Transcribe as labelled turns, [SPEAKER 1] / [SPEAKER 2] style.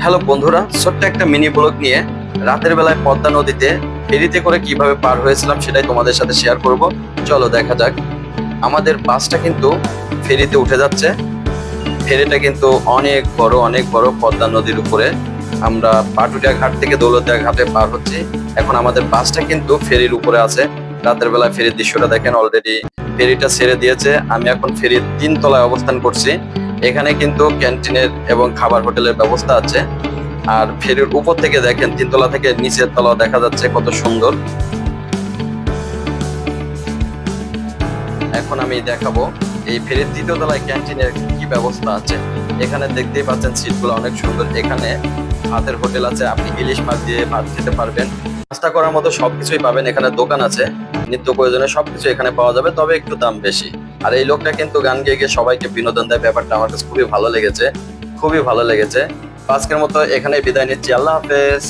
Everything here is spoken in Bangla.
[SPEAKER 1] হ্যালো বন্ধুরা, ছোট্ট একটা মিনি ব্লগ নিয়ে রাতের বেলায় পদ্মা নদীতে ফেরিতে করে কিভাবে পার হয়েছিলাম সেটাই তোমাদের সাথে শেয়ার করব। চলো দেখা যাক। আমাদের বাসটা কিন্তু ফেরিতে উঠে যাচ্ছে। ফেরিটা কিন্তু অনেক বড় পদ্মা নদীর উপরে। আমরা পাটুরিয়া ঘাট থেকে দৌলতদিয়া ঘাটে পার হচ্ছি। এখন আমাদের বাসটা কিন্তু ফেরির উপরে আছে। রাতের বেলায় ফেরির দৃশ্যটা দেখেন, অলরেডি ফেরিটা ছেড়ে দিয়েছে। আমি এখন ফেরির 3 তলায় অবস্থান করছি। এখানে কিন্তু ক্যান্টিনের এবং খাবার হোটেলের ব্যবস্থা আছে। আর ফেরির উপর থেকে দেখেন, 3 তলা থেকে নিচের তলা দেখা যাচ্ছে কত সুন্দর। এখন আমি দেখাবো এই ফেরির 3য় তলায় ক্যান্টিনের কি ব্যবস্থা আছে। এখানে দেখতেই পাচ্ছেন সিটগুলো অনেক সুন্দর। এখানে ভাতের হোটেল আছে, আপনি ইলিশ মাছ দিয়ে ভাত খেতে পারবেন। নাস্তা করার মতো সবকিছুই পাবেন। এখানে দোকান আছে, নিত্য প্রয়োজনীয় সবকিছু এখানে পাওয়া যাবে, তবে একটু দাম বেশি। আর এই লোকটা কিন্তু গান গেয়ে গিয়ে সবাইকে বিনোদন দেয়। ব্যাপারটা আমার কাছে খুবই ভালো লেগেছে, খুবই ভালো লেগেছে। আজকের মতো এখানে বিদায় নিচ্ছি। আল্লাহ হাফেজ।